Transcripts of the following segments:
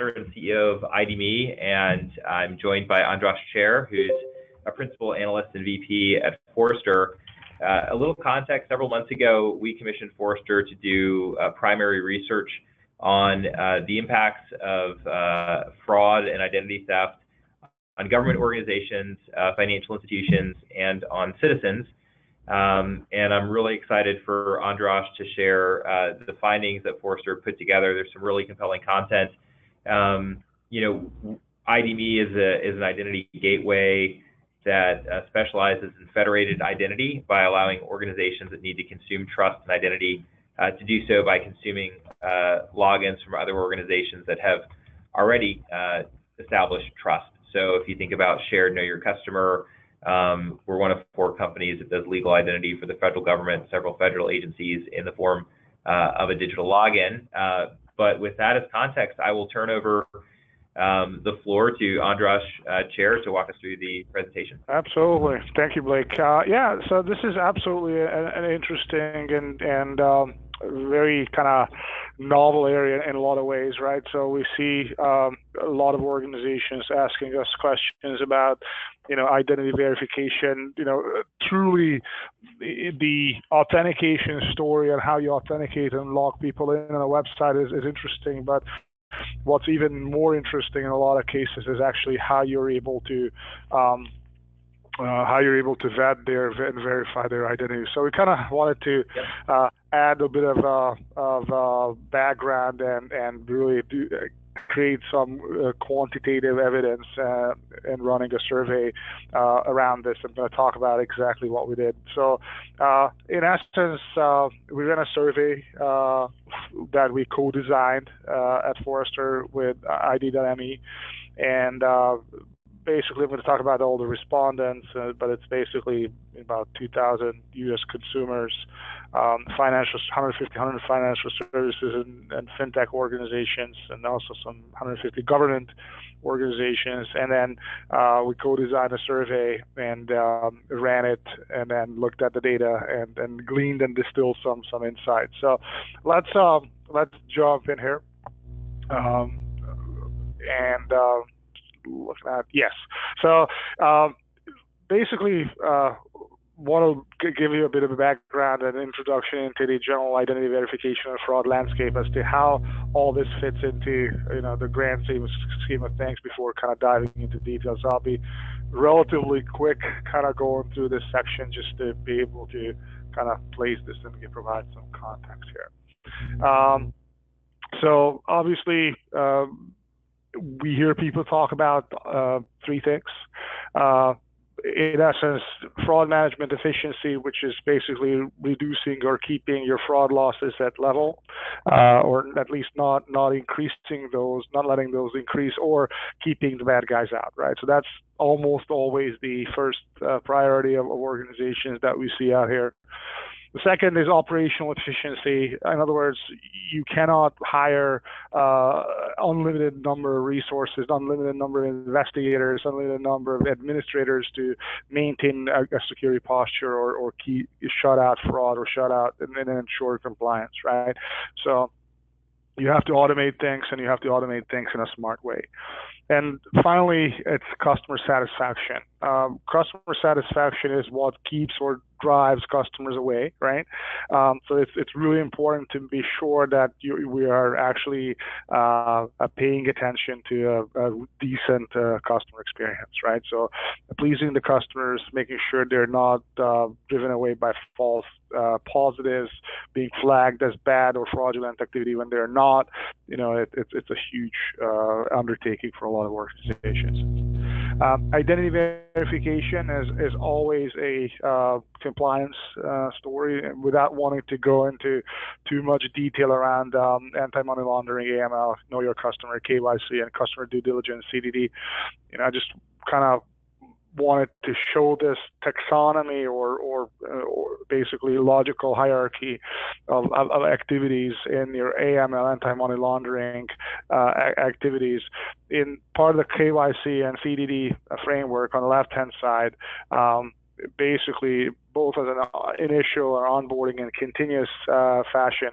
and CEO of IDme, and I'm joined by Andras Cser, who's a Principal Analyst and VP at Forrester. A little context, several months ago, we commissioned Forrester to do primary research on the impacts of fraud and identity theft on government organizations, financial institutions, and on citizens. And I'm really excited for Andras to share the findings that Forrester put together. There's some really compelling content. IDme is an identity gateway that specializes in federated identity by allowing organizations that need to consume trust and identity to do so by consuming logins from other organizations that have already established trust. So if you think about shared Know Your Customer, we're one of 4 companies that does legal identity for the federal government, several federal agencies in the form of a digital login. But with that as context, I will turn over the floor to Andras Cser to walk us through the presentation. Absolutely. Thank you, Blake. Yeah, so this is absolutely an interesting and very kind of novel area in a lot of ways, right? So we see a lot of organizations asking us questions about, identity verification. Truly the authentication story and how you authenticate and log people in on a website is interesting, but what's even more interesting in a lot of cases is actually how you're able to vet and verify their identity. So we kind of wanted to add a bit of background and really create some quantitative evidence and running a survey around this. I'm going to talk about exactly what we did. So in essence, we ran a survey that we co-designed at Forrester with IDme, and basically, I'm going to talk about all the respondents, but it's basically about 2,000 U.S. consumers, 150 financial services and fintech organizations, and also some 150 government organizations. And then we co-designed a survey and ran it, and then looked at the data and gleaned and distilled some insights. So let's jump in here looking at so basically want to give you a bit of a background and introduction into the general identity verification and fraud landscape as to how all this fits into the grand scheme of things before kind of diving into details. I'll be relatively quick kind of going through this section just to be able to kind of place this and provide some context here. So obviously we hear people talk about 3 things. In essence, fraud management efficiency, which is basically reducing or keeping your fraud losses at level, or at least not increasing those, not letting those increase, or keeping the bad guys out, right? So that's almost always the first priority of organizations that we see out here. The second is operational efficiency. In other words, you cannot hire unlimited number of resources, unlimited number of investigators, unlimited number of administrators to maintain a security posture or shut out fraud or shut out and ensure compliance, right? So you have to automate things, and you have to automate things in a smart way. And finally, it's customer satisfaction. Customer satisfaction is what keeps or drives customers away, right? So it's really important to be sure that we are actually paying attention to a decent customer experience, right? So pleasing the customers, making sure they're not driven away by false positives, being flagged as bad or fraudulent activity when they're not. It's a huge undertaking for a lot of organizations. Identity verification is always a compliance story, without wanting to go into too much detail around anti-money laundering, AML, Know Your Customer, KYC, and customer due diligence, CDD. I just kind of wanted to show this taxonomy or basically logical hierarchy of activities in your AML, anti-money laundering activities. In part of the KYC and CDD framework on the left-hand side, basically both as an initial or onboarding and continuous fashion,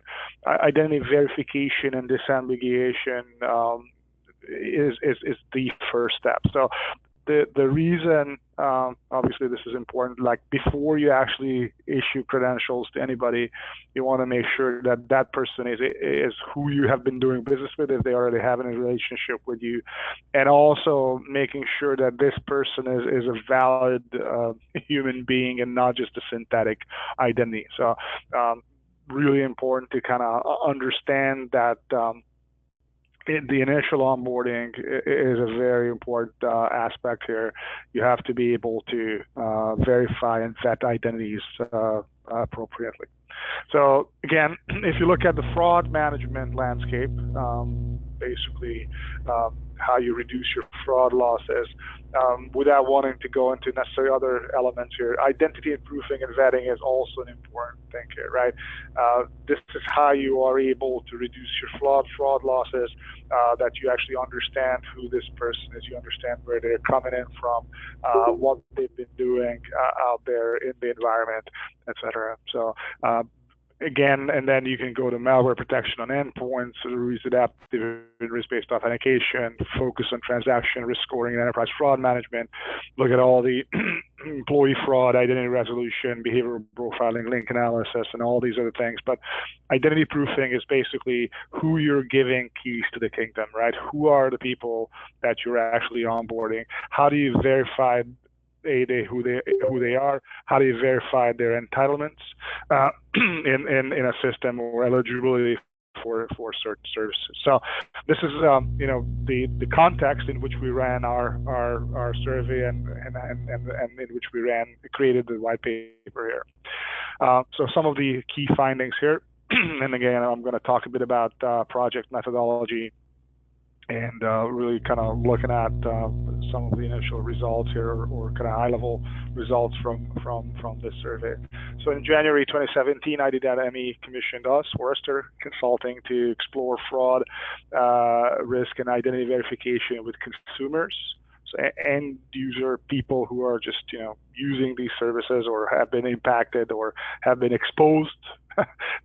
identity verification and disambiguation is the first step. So the reason, obviously this is important, like before you actually issue credentials to anybody, you want to make sure that that person is who you have been doing business with, if they already have a relationship with you, and also making sure that this person is a valid human being and not just a synthetic identity. So really important to kind of understand that the initial onboarding is a very important aspect here. You have to be able to verify and vet identities appropriately. So again, if you look at the fraud management landscape, basically how you reduce your fraud losses, without wanting to go into necessarily other elements here, identity proofing and vetting is also an important thing here, right? This is how you are able to reduce your fraud losses, that you actually understand who this person is, you understand where they're coming in from, what they've been doing out there in the environment, etc. So again, and then you can go to malware protection on endpoints, use adaptive and risk-based authentication, focus on transaction risk scoring and enterprise fraud management, look at all the employee fraud, identity resolution, behavioral profiling, link analysis, and all these other things. But identity proofing is basically who you're giving keys to the kingdom, right? Who are the people that you're actually onboarding? How do you verify who they are? How do you verify their entitlements in a system, or eligibility for certain services? So this is the context in which we ran our survey and in which we created the white paper here. So some of the key findings here, and again, I'm going to talk a bit about project methodology and really kind of looking at some of the initial results here, or kind of high-level results from this survey. So in January 2017, IDme commissioned us, Forrester Consulting, to explore fraud, risk, and identity verification with consumers. So end user people who are just using these services, or have been impacted, or have been exposed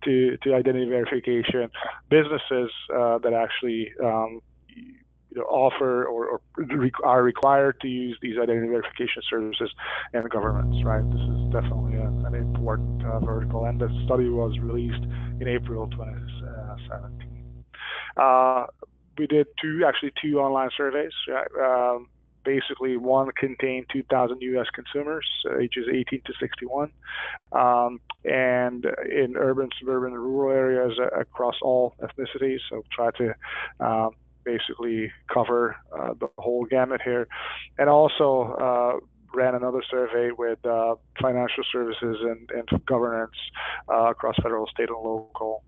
to identity verification, businesses that actually offer or are required to use these identity verification services, and governments, right? This is definitely an important vertical, and the study was released in April 2017. We did two online surveys. Basically, one contained 2,000 U.S. consumers, ages 18 to 61, and in urban, suburban, and rural areas across all ethnicities. So try to basically cover the whole gamut here, and also ran another survey with financial services and governance across federal, state, and local.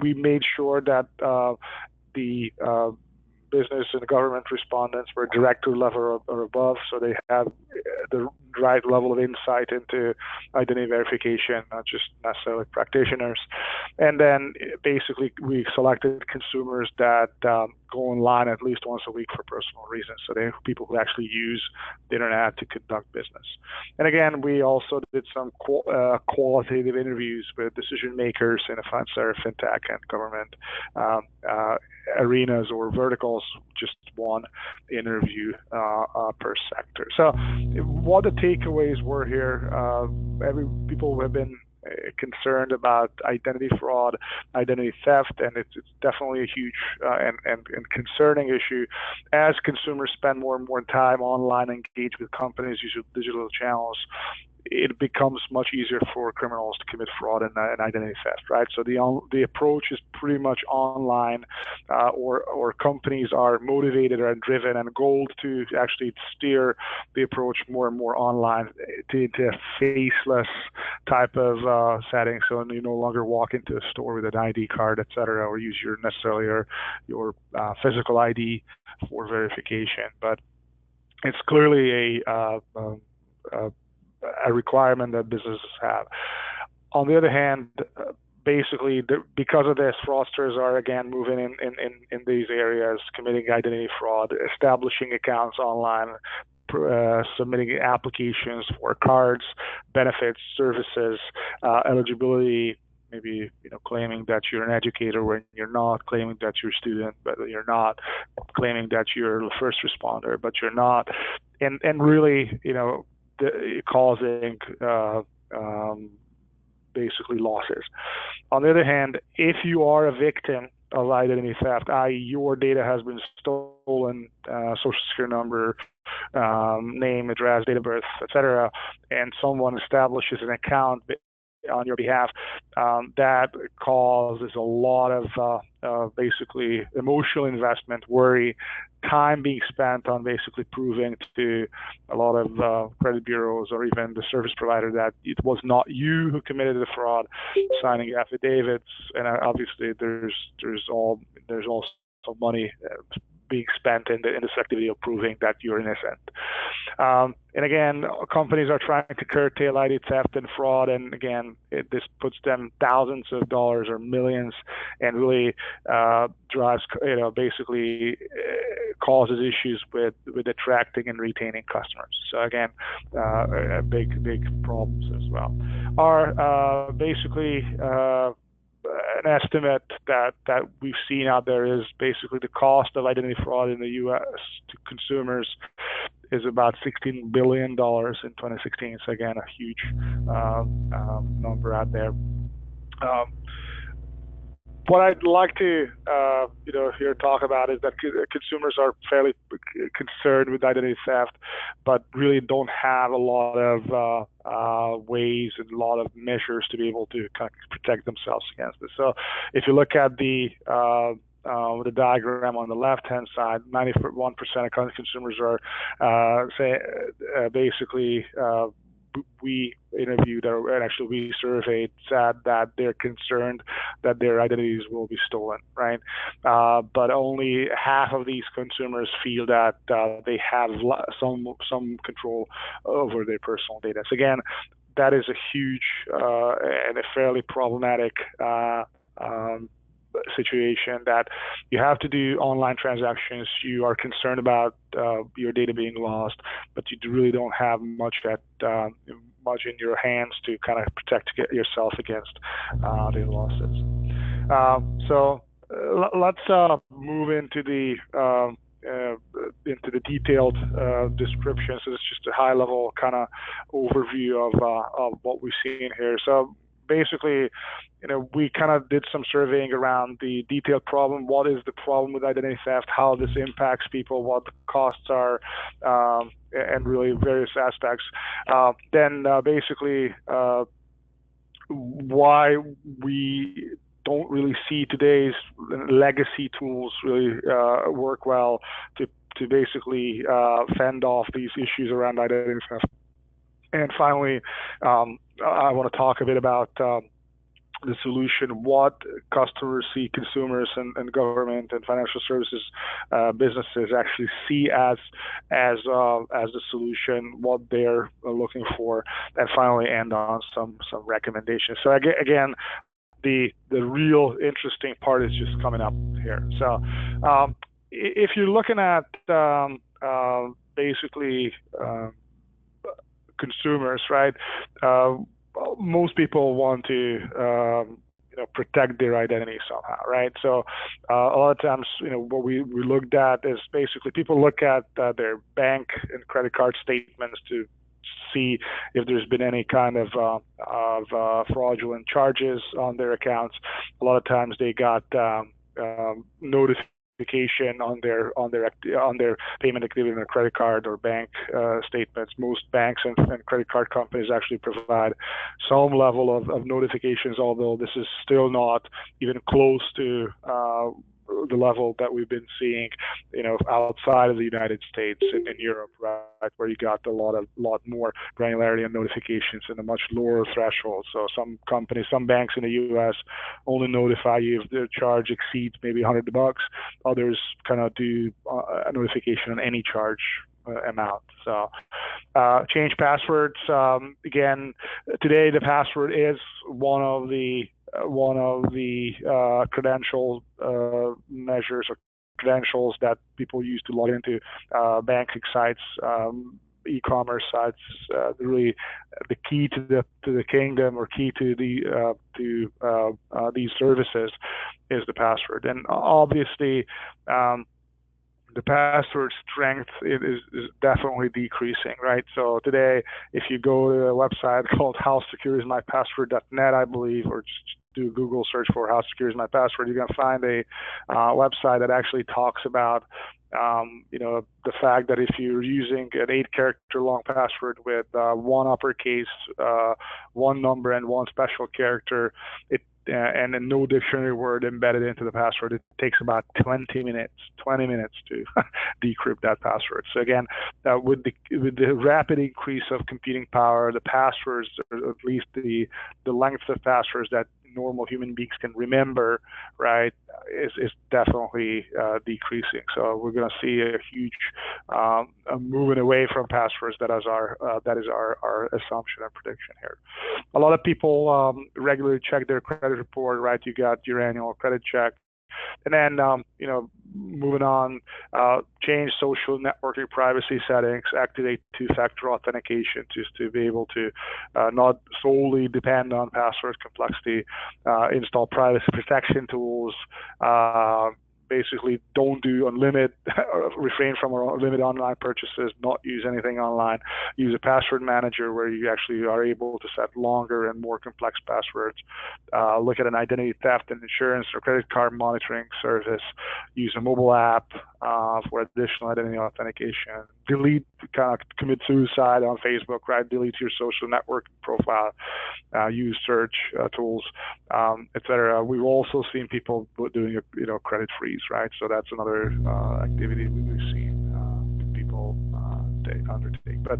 We made sure that the business and government respondents were director level or above, so they had the right level of insight into identity verification, not just necessarily practitioners. And then basically we selected consumers that go online at least once a week for personal reasons. So they're people who actually use the internet to conduct business. And again, we also did some qualitative interviews with decision makers in the financial, fintech, and government arenas or verticals, just one interview per sector. So what the takeaways were here, people have been concerned about identity fraud, identity theft, and it's definitely a huge and concerning issue. As consumers spend more and more time online, engage with companies, use digital channels, it becomes much easier for criminals to commit fraud and identity theft, right? So the approach is pretty much online, or companies are motivated and driven and goaled to actually steer the approach more and more online into a faceless type of setting. So you no longer walk into a store with an ID card, etc., or use your physical ID for verification. But it's clearly a requirement that businesses have. On the other hand, basically, because of this, fraudsters are again moving in these areas, committing identity fraud, establishing accounts online, submitting applications for cards, benefits, services, eligibility, maybe claiming that you're an educator when you're not, claiming that you're a student but you're not, claiming that you're a first responder but you're not, and really causing basically losses. On the other hand, if you are a victim of identity theft, i.e. your data has been stolen, social security number, name, address, date of birth, etc., and someone establishes an account on your behalf, that causes a lot of basically emotional investment, worry, time being spent on basically proving to a lot of credit bureaus or even the service provider that it was not you who committed the fraud, signing affidavits, and obviously there's also money being spent in this activity of proving that you're innocent. And again, companies are trying to curtail ID theft and fraud, and again, this puts them thousands of dollars or millions, and really drives, basically causes issues with attracting and retaining customers. So again, big problems as well. Are basically an estimate that we've seen out there is basically the cost of identity fraud in the U.S. to consumers is about $16 billion in 2016. So again, a huge number out there. What I'd like to here talk about is that consumers are fairly concerned with identity theft, but really don't have a lot of ways and a lot of measures to be able to kind of protect themselves against this. So if you look at the diagram on the left-hand side, 91% of consumers are basically we interviewed, or actually we surveyed, said that they're concerned that their identities will be stolen, right? But only half of these consumers feel that they have some control over their personal data. So again, that is a huge and a fairly problematic situation, that you have to do online transactions, you are concerned about your data being lost, but you really don't have much in your hands to kind of protect yourself against the losses. So let's move into the detailed description. So it's just a high level kind of overview of what we've seen here. So basically, we kind of did some surveying around the detailed problem. What is the problem with identity theft? How this impacts people? What the costs are? And really various aspects. Then basically, why we don't really see today's legacy tools really work well to basically fend off these issues around identity theft. And finally, I want to talk a bit about the solution, what customers see, consumers and government and financial services businesses actually see as the solution, what they're looking for, and finally end on some recommendations. So again, the real interesting part is just coming up here. So if you're looking at basically consumers, right? Most people want to protect their identity somehow, right? So a lot of times, what we looked at is basically people look at their bank and credit card statements to see if there's been any kind of fraudulent charges on their accounts. A lot of times they got notification on their payment activity in their credit card or bank statements. Most banks and credit card companies actually provide some level of notifications, although this is still not even close to the level that we've been seeing, outside of the United States and in Europe, right, where you got a lot more granularity and notifications and a much lower threshold. So some companies, some banks in the U.S. only notify you if their charge exceeds maybe $100. Others kind of do a notification on any charge amount. So change passwords. Again, today the password is one of the credential measures or credentials that people use to log into banking sites. e-commerce sites, really the key to the kingdom, or key to these services, is the password. And obviously, the password strength is definitely decreasing, right? So today, if you go to a website called howsecureismypassword.net, I believe, or just do a Google search for how secure is my password, you're going to find a website that actually talks about the fact that if you're using an 8-character long password with one uppercase, one number, and one special character, and no dictionary word embedded into the password, it takes about 20 minutes to decrypt that password. So again, with the rapid increase of computing power, the passwords, or at least the length of passwords that normal human beings can remember, right, is definitely decreasing. So we're going to see a huge moving away from passwords. That is our assumption and prediction here. A lot of people regularly check their credit report, right? You got your annual credit check. And then, moving on, change social networking privacy settings, activate two-factor authentication just to be able to not solely depend on password complexity, install privacy protection tools, basically don't do unlimited, refrain from unlimited online purchases, not use anything online, use a password manager where you actually are able to set longer and more complex passwords, look at an identity theft and insurance or credit card monitoring service, use a mobile app for additional identity authentication, commit suicide on Facebook, right? Delete your social network profile, use search tools, etc. We've also seen people doing a credit freeze, right? So that's another activity we've seen people undertake. But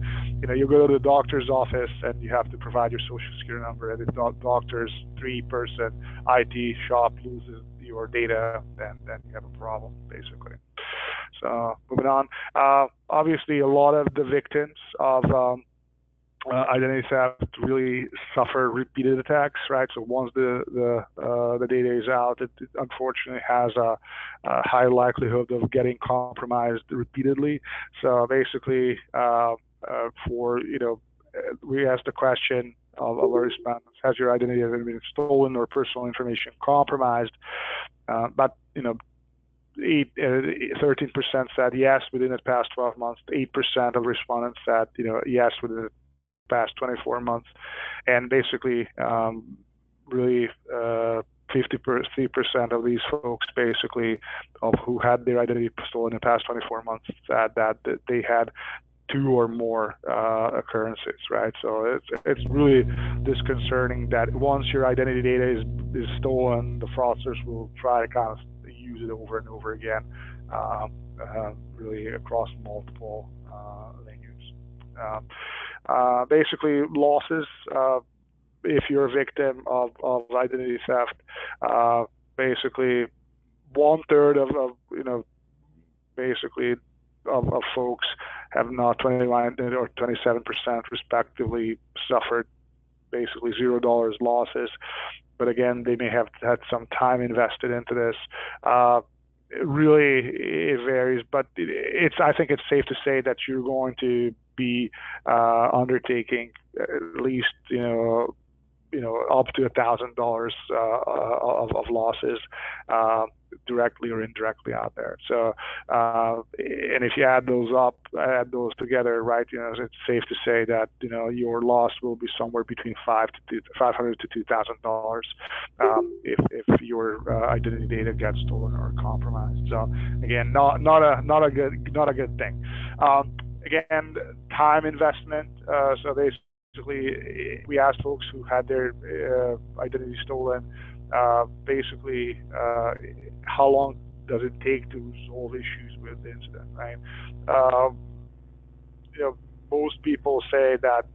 you go to the doctor's office and you have to provide your social security number, and if the doctor's 3-person IT shop loses your data, then you have a problem, basically. So moving on, obviously a lot of the victims of identity theft really suffer repeated attacks, right? So once the data is out, it unfortunately has a high likelihood of getting compromised repeatedly. So basically, we asked the question of our respondents: has your identity ever been stolen or personal information compromised? But 13% said yes within the past 12 months. 8% of respondents said yes within the past 24 months, and basically really 53% of these folks, basically, of who had their identity stolen in the past 24 months, said that they had 2 or more occurrences, right? So it's really disconcerting that once your identity data is stolen, the fraudsters will try to kind of use it over and over again, really across multiple venues. Basically, losses, if you're a victim of identity theft, basically 1/3 of folks have not 21 or 27% respectively suffered basically $0 losses. But again, they may have had some time invested into this. Really, it varies, but I think it's safe to say that you're going to be undertaking at least up to $1,000 of losses directly or indirectly out there. So, and if you add those together, right, it's safe to say that your loss will be somewhere between $500 to $2,000 if your identity data gets stolen or compromised. So again, not a good thing. Again, time investment. So basically, we asked folks who had their identity stolen, basically, how long does it take to resolve issues with the incident, right? Most people say that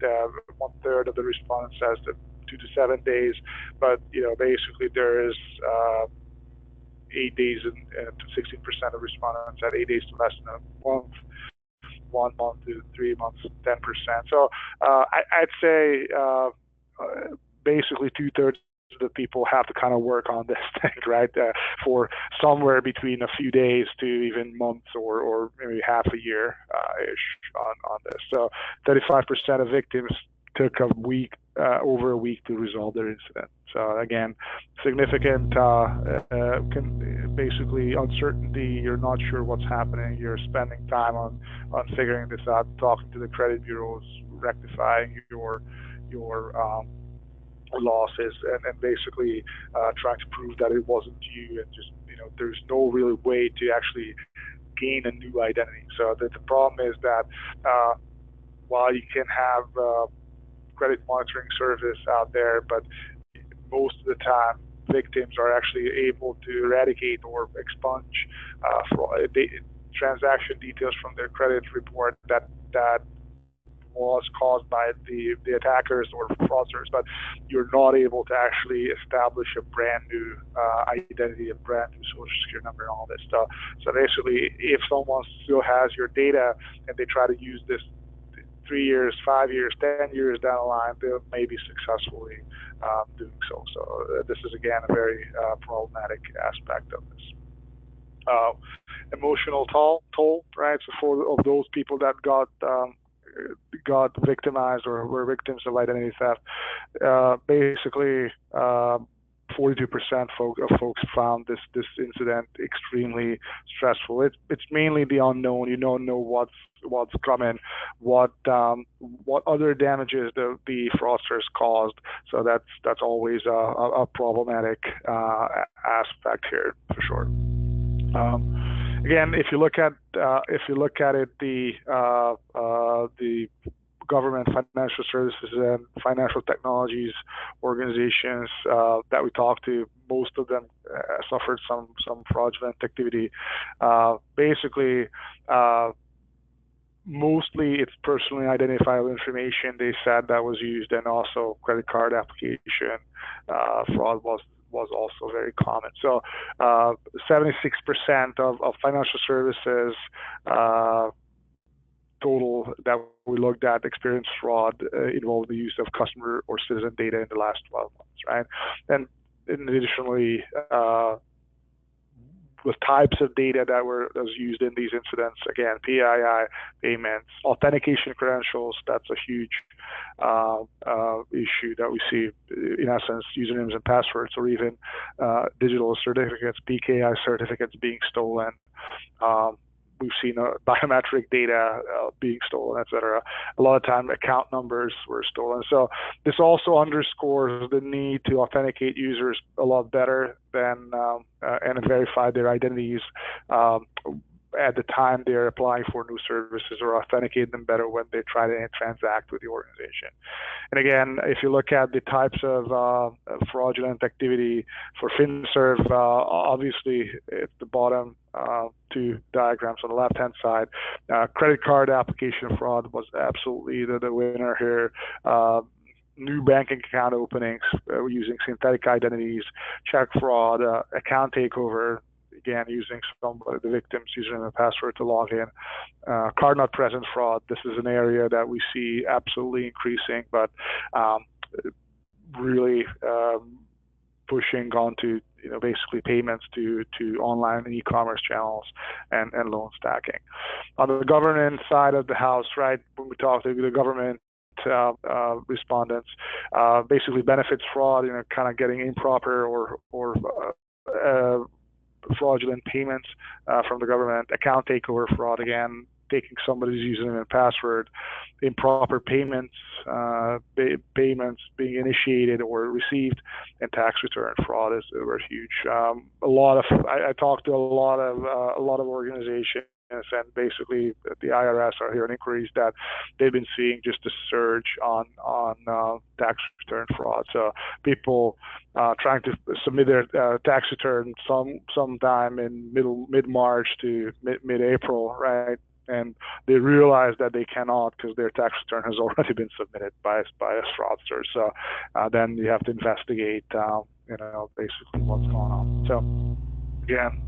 1/3 of the respondents says that 2 to 7 days, but basically there is 8 days and 16% of respondents at 8 days to less than a month. 1 month to 3 months, 10%. So I'd say basically 2/3 the people have to kind of work on this thing, right, for somewhere between a few days to even months or maybe half a year ish on this. So 35% of victims took a week, over a week to resolve their incident. So again, significant, basically uncertainty. You're not sure what's happening. You're spending time on figuring this out, talking to the credit bureaus, rectifying your losses, and basically trying to prove that it wasn't you. And just there's no real way to actually gain a new identity. So the problem is that while you can have credit monitoring service out there, but most of the time victims are actually able to eradicate or expunge transaction details from their credit report that was caused by the attackers or fraudsters, but you're not able to actually establish a brand new identity, a brand new social security number, and all this stuff. So basically, if someone still has your data and they try to use this 3 years, 5 years, 10 years down the line, they may be successfully doing so. So this is, again, a very problematic aspect of this. Emotional toll, right? So for of those people that got victimized or were victims of identity theft, basically 42% of folks found this incident extremely stressful. It's mainly the unknown. You don't know what's coming, what other damages the fraudsters caused. So that's always a problematic aspect here for sure. Again, if you look at it, the government, financial services, and financial technologies organizations that we talked to, most of them suffered some fraudulent activity. Basically, mostly it's personally identifiable information they said that was used, and also credit card application fraud was also very common. So 76% of financial services total that we looked at experienced fraud involved the use of customer or citizen data in the last 12 months, right? And additionally, the types of data that was used in these incidents, again, PII, payments, authentication credentials, that's a huge issue that we see, in essence, usernames and passwords, or even digital certificates, PKI certificates being stolen. We've seen biometric data being stolen, etc. A lot of time, account numbers were stolen. So this also underscores the need to authenticate users a lot better than and verify their identities at the time they're applying for new services, or authenticate them better when they try to transact with the organization. And again, if you look at the types of fraudulent activity for FinServ, obviously at the bottom two diagrams on the left-hand side, credit card application fraud was absolutely the winner here. New banking account openings using synthetic identities, check fraud, account takeover, again, using the victim's username and password to log in. Card not present fraud, this is an area that we see absolutely increasing, but really pushing on to basically payments to online and e-commerce channels and loan stacking. On the governance side of the house, right, when we talk to the government respondents, basically benefits fraud, kind of getting improper or fraudulent payments from the government, account takeover fraud, again, taking somebody's username and password, improper payments being initiated or received, and tax return fraud were huge. I talked to a lot of organizations, and basically the IRS are hearing inquiries that they've been seeing just a surge on tax return fraud. So people trying to submit their tax return sometime in mid-March to mid-April, right? And they realize that they cannot because their tax return has already been submitted by a fraudster. So then you have to investigate, basically what's going on. So again,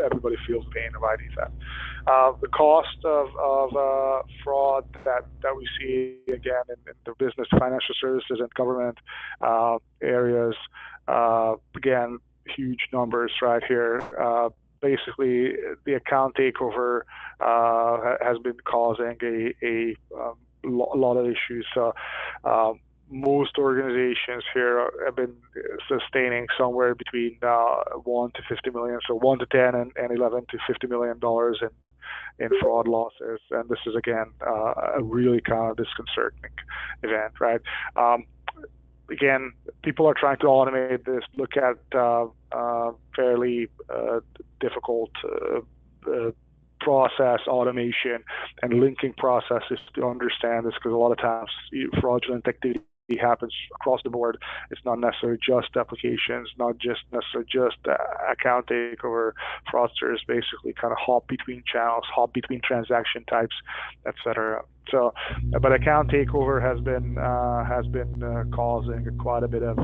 everybody feels the pain of ID theft. The cost of fraud that we see again in the business, financial services, and government areas, again, huge numbers right here. Basically, the account takeover has been causing a lot of issues. So most organizations here have been sustaining somewhere between 1 to 50 million, so 1 to 10 and 11 to 50 million dollars in fraud losses. And this is again a really kind of disconcerting event, right? Again, people are trying to automate this, look at fairly difficult process automation and linking processes to understand this, because a lot of times fraudulent activity happens across the board. It's not necessarily just applications, not just necessarily just account takeover. Fraudsters basically kind of hop between channels, hop between transaction types, etc. So, but account takeover has been causing quite a bit of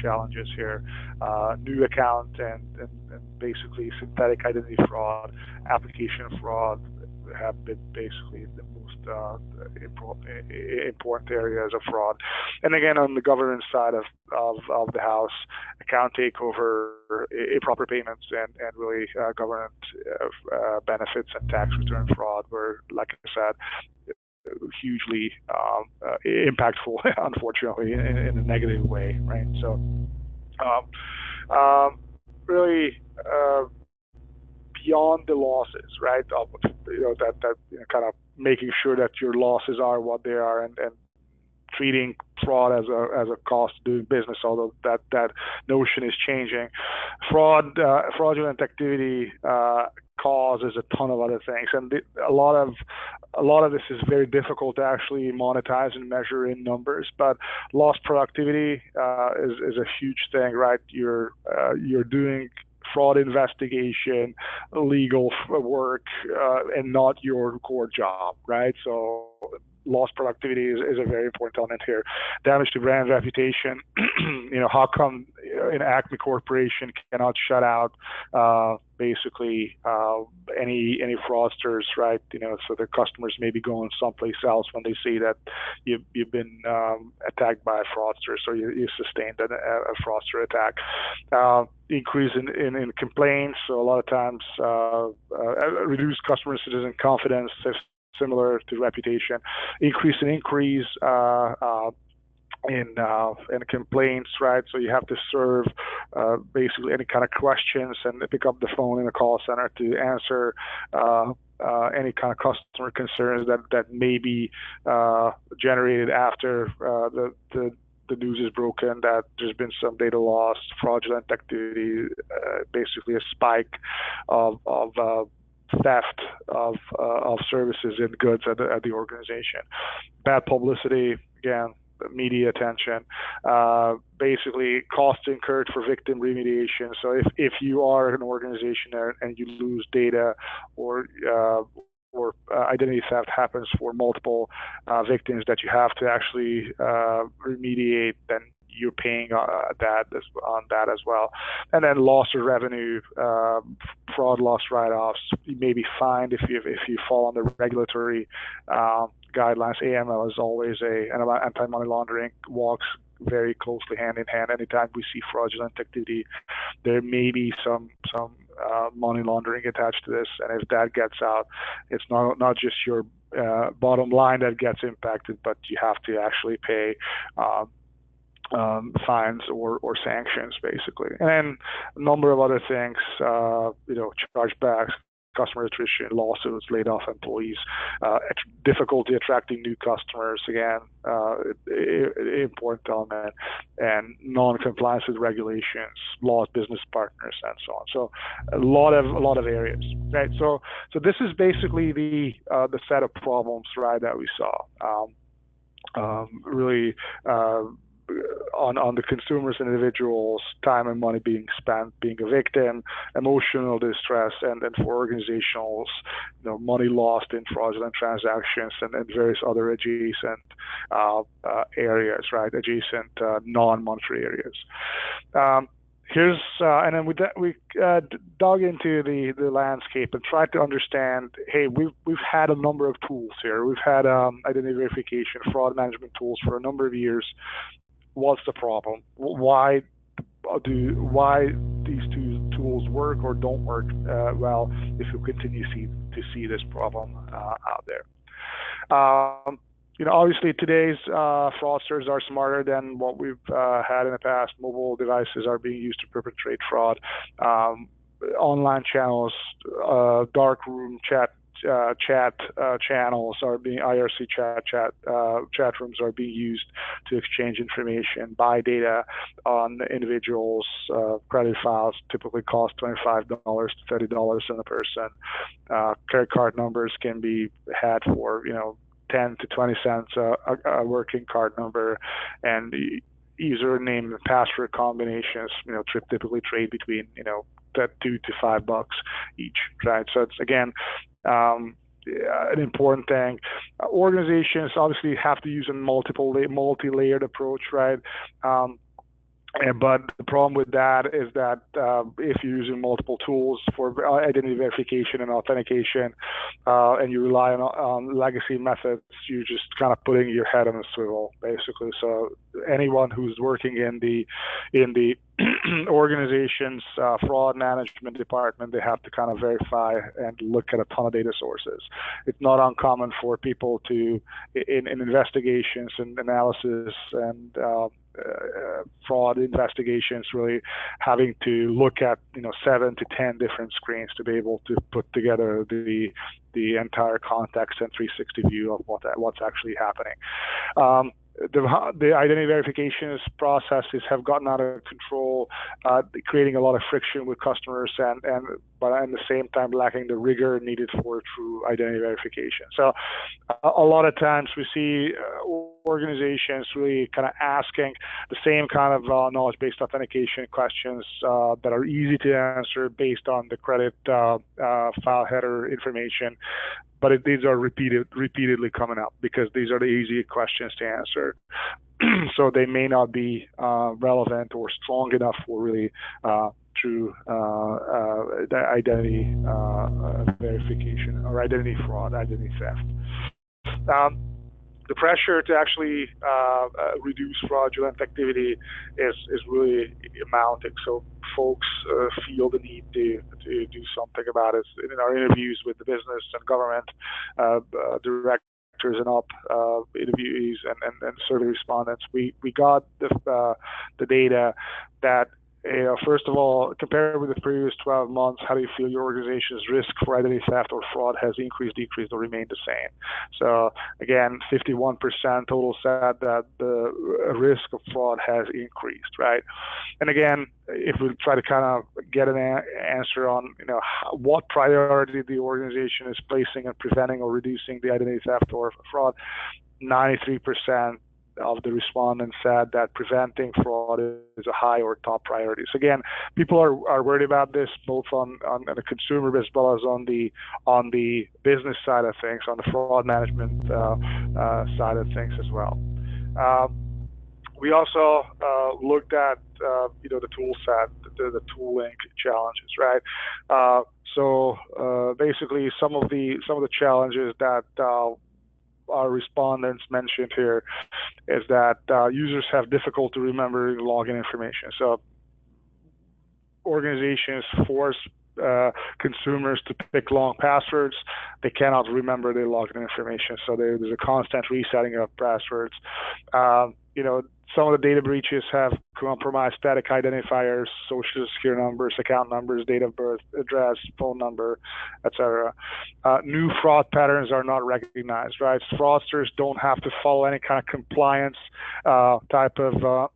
challenges here. New account and basically synthetic identity fraud, application fraud have been basically the most important areas of fraud. And again, on the governance side of the house, account takeover, improper payments, and really government benefits and tax return fraud were, like I said, hugely impactful, unfortunately, in a negative way, right? So, really. Beyond the losses, right? That kind of making sure that your losses are what they are, and treating fraud as a cost of doing business, although that notion is changing. Fraudulent activity causes a ton of other things, and a lot of this is very difficult to actually monetize and measure in numbers. But lost productivity is a huge thing, right? You're doing fraud investigation, legal work, and not your core job, right? So lost productivity is a very important element here. Damage to brand reputation. How come an Acme Corporation cannot shut out basically any fraudsters, right? So the customers may be going someplace else when they see that you've been attacked by a fraudster, so you sustained a fraudster attack. Increase in complaints. So a lot of times reduced customer citizen confidence, similar to reputation. Increase in inquiries in complaints, right? So you have to serve basically any kind of questions and pick up the phone in a call center to answer any kind of customer concerns that may be generated after the news is broken that there's been some data loss, fraudulent activity, basically a spike of theft of services and goods at the organization. Bad publicity, again, media attention, basically costs incurred for victim remediation. So if you are an organization and you lose data or identity theft happens for multiple victims that you have to actually remediate, then you're paying on that as well. And then loss of revenue, fraud loss write-offs. You may be fined if you fall under regulatory guidelines. AML is always and anti-money laundering walks very closely hand in hand. Anytime we see fraudulent activity, there may be some money laundering attached to this, and if that gets out, it's not just your bottom line that gets impacted, but you have to actually pay fines or sanctions, basically. And then a number of other things, chargebacks, customer attrition, lawsuits, laid off employees, difficulty attracting new customers, again, important element, and non-compliance with regulations, lost business partners, and so on. So a lot of areas, right? So this is basically the set of problems, right, that we saw. Really on the consumers and individuals, time and money being spent being a victim, emotional distress, and then for organizations, money lost in fraudulent transactions and various other adjacent areas, right? Adjacent non-monetary areas. Here's and then with that we dug into the landscape and tried to understand. Hey, we've had a number of tools here. We've had identity verification, fraud management tools for a number of years. What's the problem? Why these two tools work or don't work well if you continue to see this problem out there? Obviously today's fraudsters are smarter than what we've had in the past. Mobile devices are being used to perpetrate fraud. Online channels, dark room chat channels are being IRC chat rooms are being used to exchange information, buy data on individuals. Credit files typically cost $25 to $30 on a person. Credit card numbers can be had for 10 to 20 cents a working card number, and username and password combinations typically trade between that $2 to $5 each, right? So it's again an important thing. Organizations obviously have to use a multi-layered approach, right? But the problem with that is that if you're using multiple tools for identity verification and authentication, and you rely on legacy methods, you're just kind of putting your head on a swivel, basically. So anyone who's working in the organization's fraud management department, they have to kind of verify and look at a ton of data sources. It's not uncommon for people to, in investigations and analysis and fraud investigations, really having to look at 7 to 10 different screens to be able to put together the entire context and 360 view of what's actually happening. The identity verification processes have gotten out of control, creating a lot of friction with customers, but at the same time lacking the rigor needed for true identity verification. So a lot of times we see organizations really kind of asking the same kind of knowledge-based authentication questions that are easy to answer based on the credit file header information. But these are repeatedly coming up because these are the easy questions to answer. So they may not be relevant or strong enough for really true the identity verification or identity fraud, identity theft. The pressure to actually reduce fraudulent activity is really mounting. So folks feel the need to do something about it. In our interviews with the business and government directors and up interviewees and survey respondents, we got the data that first of all, compared with the previous 12 months, how do you feel your organization's risk for identity theft or fraud has increased, decreased, or remained the same? So again, 51% total said that the risk of fraud has increased, right? And again, if we try to kind of get an answer on what priority the organization is placing in preventing or reducing the identity theft or fraud, 93% of the respondents said that preventing fraud is a high or top priority. So again, people are worried about this both on the consumer as well as on the business side of things, on the fraud management side of things as well. We also looked at the tool set, the tooling challenges, right? So basically, some of the challenges that our respondents mentioned here is that users have difficulty remembering login information. So organizations force consumers to pick long passwords. They cannot remember their login information. So there's a constant resetting of passwords. Some of the data breaches have compromised static identifiers, social security numbers, account numbers, date of birth, address, phone number, etc. New fraud patterns are not recognized, right? Fraudsters don't have to follow any kind of compliance type of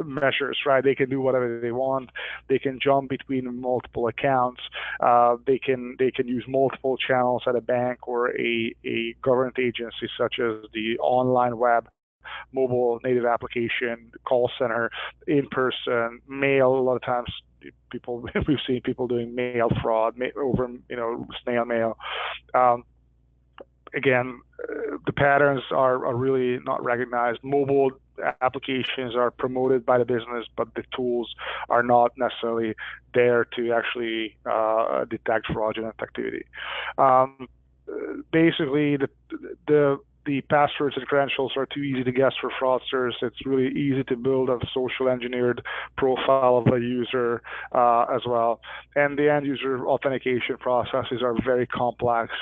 measures, right? They can do whatever they want. They can jump between multiple accounts. They can use multiple channels at a bank or a government agency, such as the online web, mobile native application, call center, in person, mail. A lot of times we've seen people doing mail fraud over snail mail. Again, the patterns are really not recognized. Mobile applications are promoted by the business, but the tools are not necessarily there to actually detect fraudulent activity. Basically, the passwords and credentials are too easy to guess for fraudsters. It's really easy to build a social engineered profile of a user as well. And the end user authentication processes are very complex,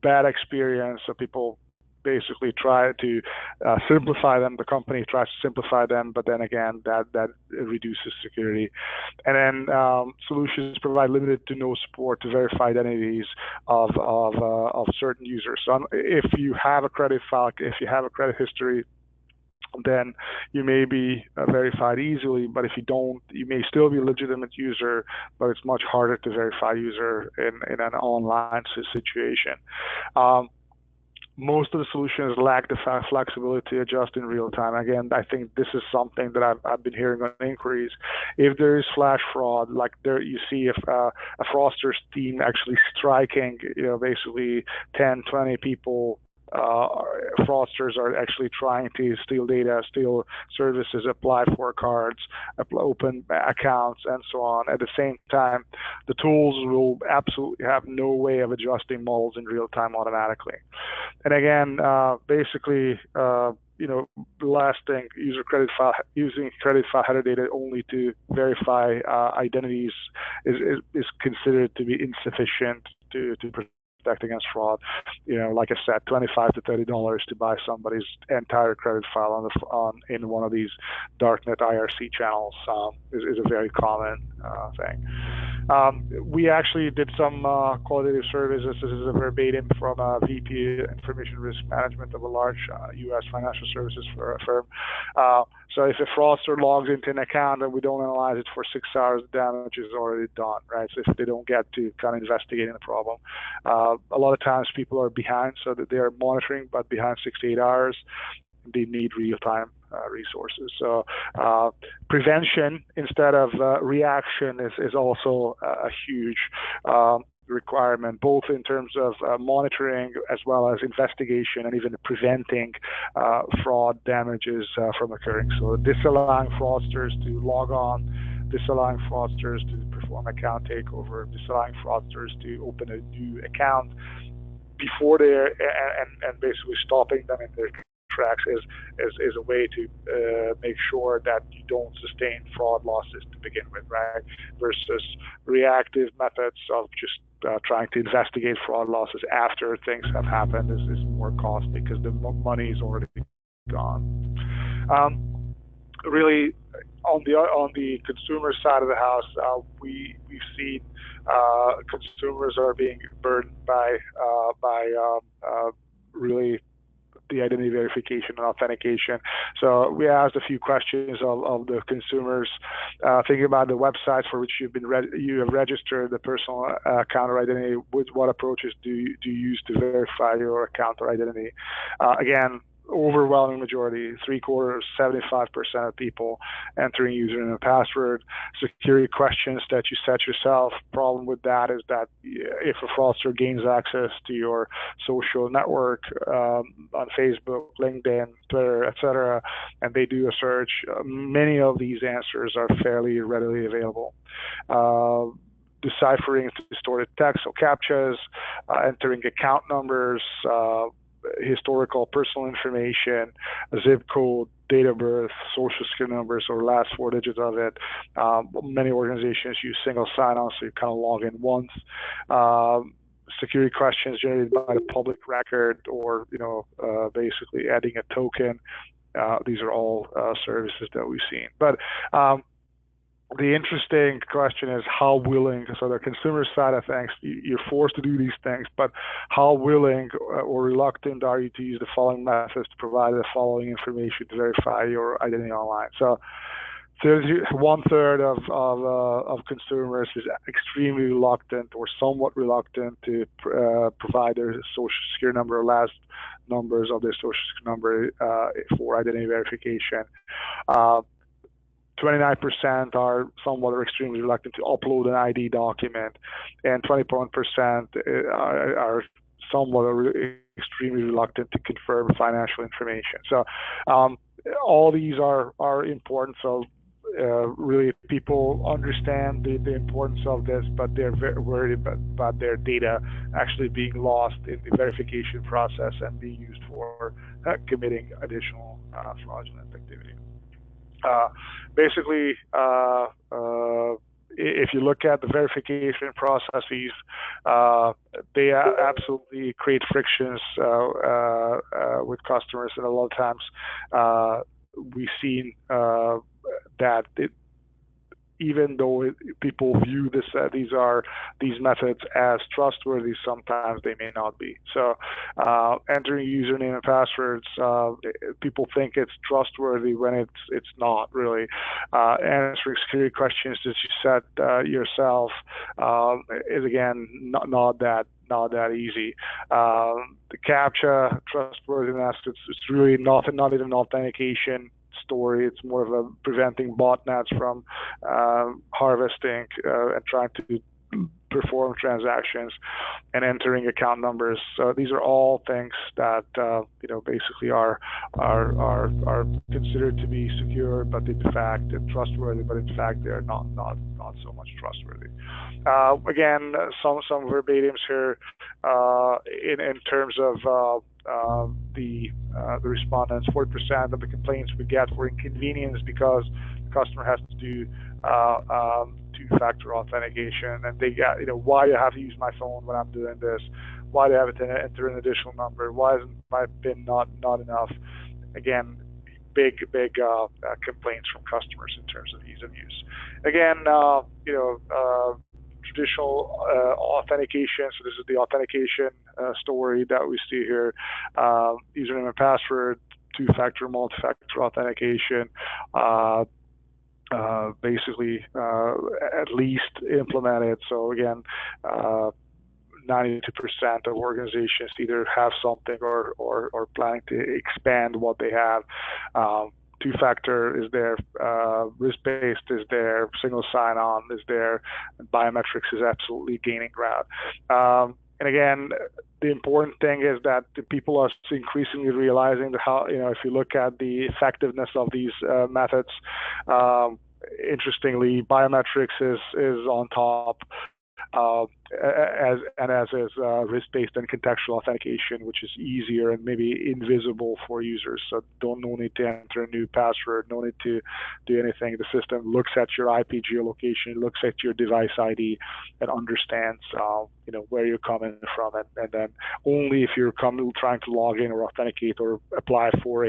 bad experience. So people basically try to simplify them. The company tries to simplify them, but then again, that reduces security. And then solutions provide limited to no support to verify identities of certain users. So if you have a credit file, if you have a credit history, then you may be verified easily, but if you don't, you may still be a legitimate user, but it's much harder to verify user in an online situation. Most of the solutions lack the flexibility to adjust in real time. Again, I think this is something that I've been hearing on inquiries. If there is flash fraud, like there you see if a fraudster's team actually striking, basically 10, 20 people, fraudsters are actually trying to steal data, steal services, apply for cards, open accounts, and so on. At the same time, the tools will absolutely have no way of adjusting models in real time automatically. And again, basically, last thing, using credit file header data only to verify identities is considered to be insufficient to protect against fraud. Like I said, $25 to $30 to buy somebody's entire credit file in one of these darknet IRC channels is a very common thing. We actually did some qualitative surveys. This is a verbatim from a VP Information Risk Management of a large U.S. financial services firm. So if a fraudster logs into an account and we don't analyze it for 6 hours, the damage is already done, right? So if they don't get to kind of investigating the problem, a lot of times people are behind, so that they are monitoring, but behind 6 to 8 hours, they need real-time resources. So prevention instead of reaction is also a huge requirement, both in terms of monitoring as well as investigation and even preventing fraud damages from occurring. So disallowing fraudsters to log on, disallowing fraudsters to perform account takeover, disallowing fraudsters to open a new account before they're and basically stopping them in their tracks is a way to make sure that you don't sustain fraud losses to begin with, right? Versus reactive methods of just trying to investigate fraud losses after things have happened is more costly because the money is already gone. Really, on the consumer side of the house, we've seen consumers are being burdened by really the identity verification and authentication. So we asked a few questions of the consumers, thinking about the websites for which you have registered the personal account or identity. What approaches do you use to verify your account or identity? Again, overwhelming majority, 3/4, 75% of people entering username and password. Security questions that you set yourself. Problem with that is that if a fraudster gains access to your social network on Facebook, LinkedIn, Twitter, etc., and they do a search, many of these answers are fairly readily available. Deciphering distorted text or captchas, entering account numbers, historical personal information, zip code, date of birth, social security numbers, or last 4 digits of it. Many organizations use single sign-on, so you kind of log in once. Security questions generated by the public record, or basically adding a token. These are all services that we've seen. But the interesting question is how willing, so the consumer side of things, you're forced to do these things, but how willing or reluctant are you to use the following methods to provide the following information to verify your identity online? So 1/3 of consumers is extremely reluctant or somewhat reluctant to provide their social security number or last numbers of their social security number for identity verification. 29% are somewhat or extremely reluctant to upload an ID document, and 21% are somewhat or extremely reluctant to confirm financial information. So all these are important. So really, people understand the importance of this, but they're very worried about their data actually being lost in the verification process and being used for committing additional fraudulent activity. Basically, if you look at the verification processes, they absolutely create frictions with customers, and a lot of times we've seen that even though people view these methods as trustworthy, sometimes they may not be. So entering username and passwords, people think it's trustworthy when it's not really. Answering security questions that you set yourself is again not that easy. The CAPTCHA trustworthiness, it's really not even an authentication story. It's more of a preventing botnets from harvesting and trying to perform transactions and entering account numbers. So these are all things that basically are considered to be secure, but in fact trustworthy. But in fact they're not so much trustworthy. Again, some verbatims here in terms of the respondents. 40% of the complaints we get were inconvenience because the customer has to do two-factor authentication, and they get, why do I have to use my phone when I'm doing this? Why do I have to enter an additional number? Why isn't my PIN not enough? Again, big complaints from customers in terms of ease of use. Again, traditional authentication. So this is the authentication story that we see here. Username and password, two-factor, multi-factor authentication. Basically, at least implemented. So again, 92% of organizations either have something or planning to expand what they have. Two-factor is there, risk-based is there, single sign-on is there, and biometrics is absolutely gaining ground. And again, the important thing is that the people are increasingly realizing how, if you look at the effectiveness of these methods, interestingly, biometrics is on top. As is risk-based and contextual authentication, which is easier and maybe invisible for users. So no need to enter a new password, no need to do anything. The system looks at your IP geolocation, looks at your device ID, and understands where you're coming from, and then only if you're trying to log in or authenticate or apply for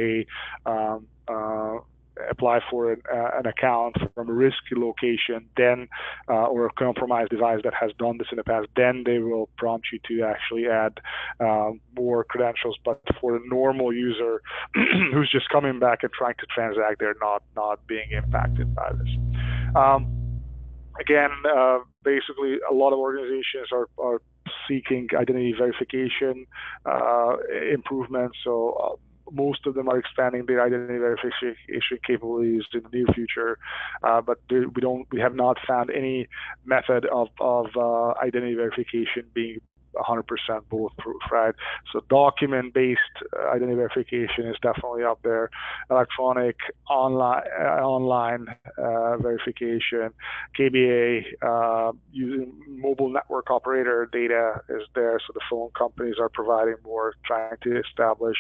an account from a risky location, then or a compromised device that has done this in the past, then they will prompt you to actually add more credentials. But for a normal user who's just coming back and trying to transact, they're not being impacted by this. Again, basically, a lot of organizations are seeking identity verification improvements. So most of them are expanding their identity verification capabilities in the near future, but we have not found any method of identity verification being 100% bulletproof, right? So document-based identity verification is definitely up there. Electronic online verification, KBA, using mobile network operator data is there. So the phone companies are providing more, trying to establish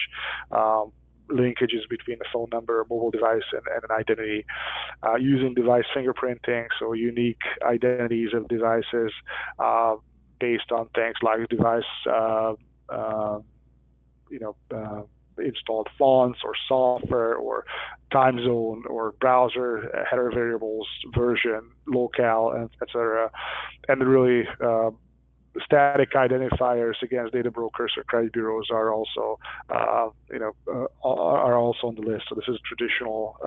linkages between the phone number, mobile device, and an identity. Using device fingerprinting, so unique identities of devices based on things like device, installed fonts or software or time zone or browser header variables, version, locale, etc. And really static identifiers against data brokers or credit bureaus are also on the list. So this is traditional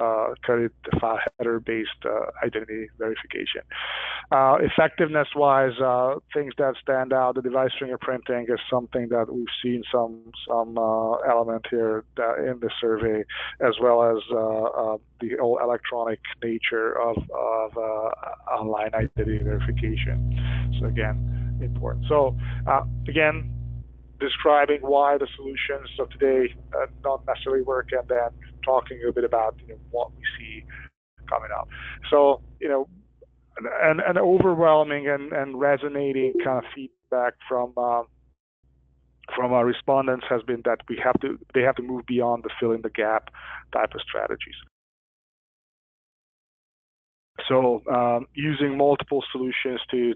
credit file header based identity verification. Effectiveness-wise, things that stand out, the device fingerprinting is something that we've seen some element here in the survey, as well as the whole electronic nature of online identity verification. So again, important. So again, describing why the solutions of today not necessarily work, and then talking a bit about what we see coming up. So an overwhelming and resonating kind of feedback from our respondents has been that they have to move beyond the fill in the gap type of strategies. So using multiple solutions to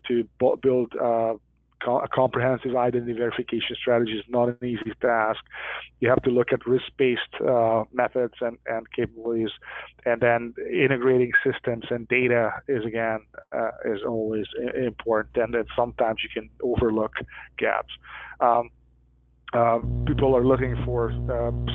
build a comprehensive identity verification strategy is not an easy task. You have to look at risk-based methods and capabilities, and then integrating systems and data is always important, and then sometimes you can overlook gaps. People are looking for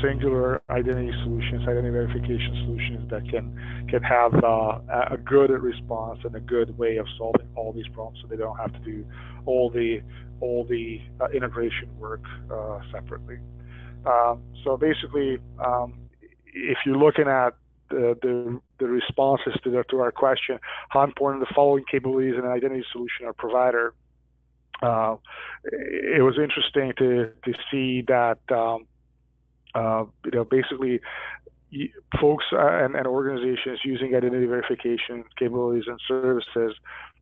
singular identity solutions, identity verification solutions that can have a good response and a good way of solving all these problems, so they don't have to do all the integration work separately. So basically, if you're looking at the responses to our question, how important the following capabilities in an identity solution are provider. It was interesting to see that basically folks and organizations using identity verification capabilities and services,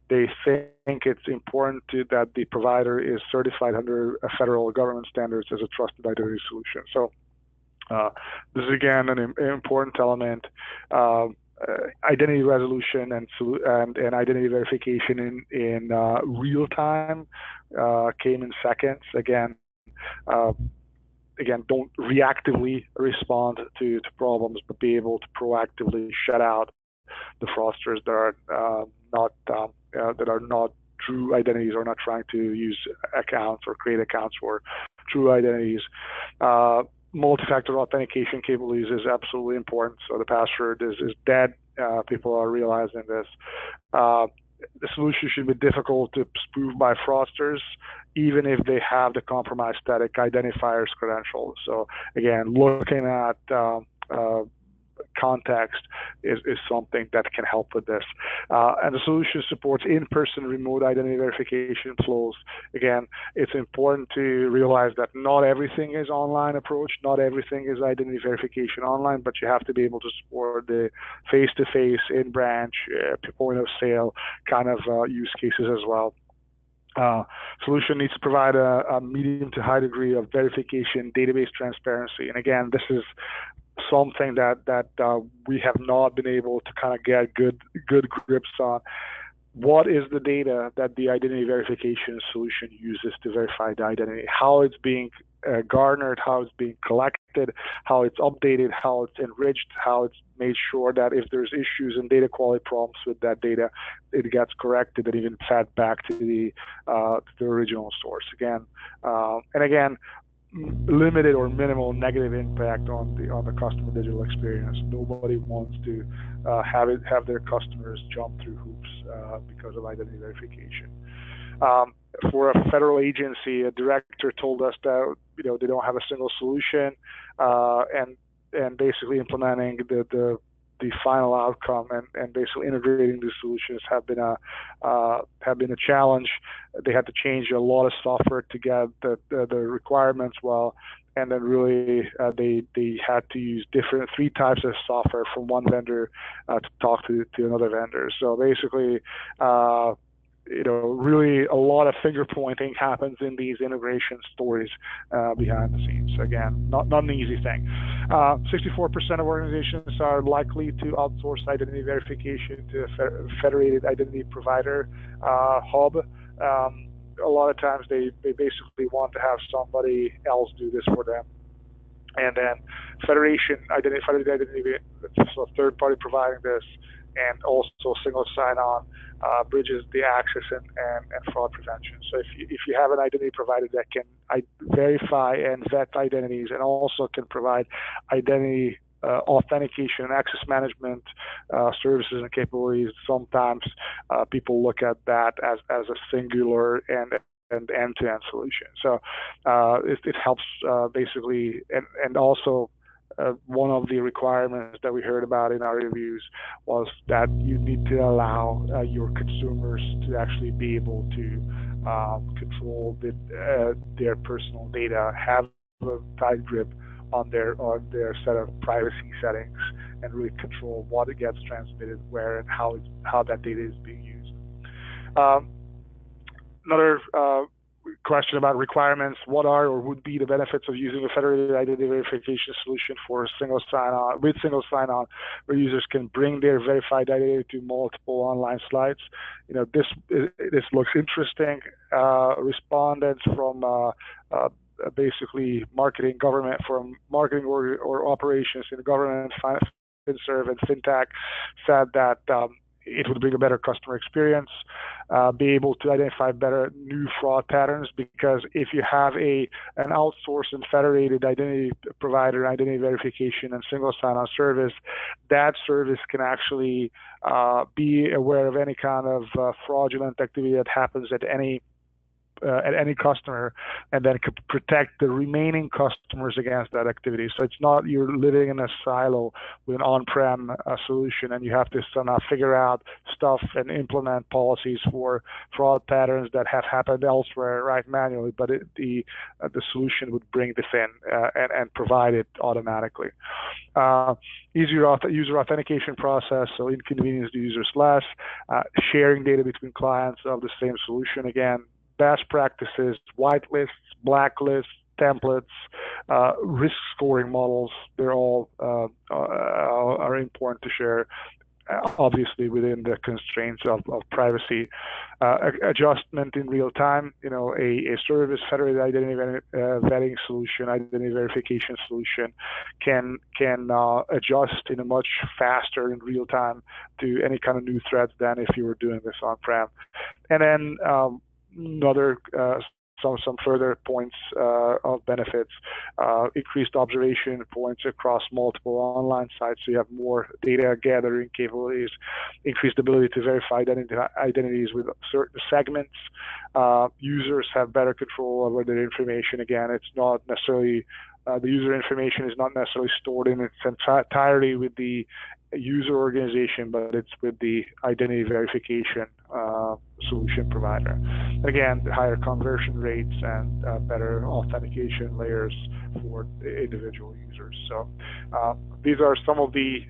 they think it's important that the provider is certified under federal government standards as a trusted identity solution. So this is again an important element. Identity resolution and identity verification in real time came in seconds. Again, don't reactively respond to problems, but be able to proactively shut out the fraudsters that are not true identities, or not trying to use accounts or create accounts for true identities. Multi-factor authentication capabilities is absolutely important. So the password is dead. People are realizing this. The solution should be difficult to spoof by fraudsters, even if they have the compromised static identifier's credentials. So again, looking at context is something that can help with this. And the solution supports in-person remote identity verification flows. Again, it's important to realize that not everything is online approach, not everything is identity verification online, but you have to be able to support the face-to-face, in-branch, point of sale kind of use cases as well. Solution needs to provide a medium to high degree of verification, database transparency. And again, this is something that we have not been able to kind of get good grips on. What is the data that the identity verification solution uses to verify the identity? How it's being garnered, how it's being collected, how it's updated, how it's enriched, how it's made sure that if there's issues and data quality problems with that data, it gets corrected and even fed back to the original source again. And again, limited or minimal negative impact on the customer digital experience. Nobody wants to have their customers jump through hoops because of identity verification. For a federal agency, a director told us that they don't have a single solution, and basically implementing the final outcome and basically integrating these solutions have been a challenge. They had to change a lot of software to get the requirements well, and then really they had to use three types of software from one vendor to talk to another vendor. So basically, really a lot of finger pointing happens in these integration stories behind the scenes. Again, not an easy thing. 64% of organizations are likely to outsource identity verification to a federated identity provider hub. A lot of times they basically want to have somebody else do this for them. And then federated identity, so a third party providing this, and also single sign-on bridges the access and fraud prevention. So if you have an identity provider that can verify and vet identities, and also can provide identity authentication and access management services and capabilities, sometimes people look at that as a singular and end-to-end solution. So it helps basically, and also one of the requirements that we heard about in our reviews was that you need to allow your consumers to actually be able to control their personal data, have a tight grip on their set of privacy settings, and really control what it gets transmitted, where, and how that data is being used. Another question about requirements: what are or would be the benefits of using a federated identity verification solution for single sign-on, where users can bring their verified identity to multiple online sites? This looks interesting. Respondents from basically marketing or operations in the government, FinServ, and FinTech said that it would bring a better customer experience, be able to identify better new fraud patterns, because if you have an outsourced and federated identity provider, identity verification, and single sign-on service, that service can actually be aware of any kind of fraudulent activity that happens at any customer, and then could protect the remaining customers against that activity. So it's not you're living in a silo with an on-prem solution, and you have to somehow figure out stuff and implement policies for fraud patterns that have happened elsewhere, right, manually. But the solution would bring this in and provide it automatically. Easier user authentication process, so inconvenience the users less. Sharing data between clients of the same solution, again. Best practices, whitelists, blacklists, templates, risk scoring models, they're all are important to share, obviously within the constraints of privacy. Adjustment in real time, a service federated identity vetting solution, identity verification solution can adjust in a much faster in real time to any kind of new threats than if you were doing this on-prem. And then some further points of benefits: increased observation points across multiple online sites, so you have more data gathering capabilities, increased ability to verify identities with certain segments. Users have better control over their information. Again, it's not necessarily the user information is not necessarily stored in its entirety with the user organization, but it's with the identity verification solution provider. Again, higher conversion rates and better authentication layers for individual users. So these are some of the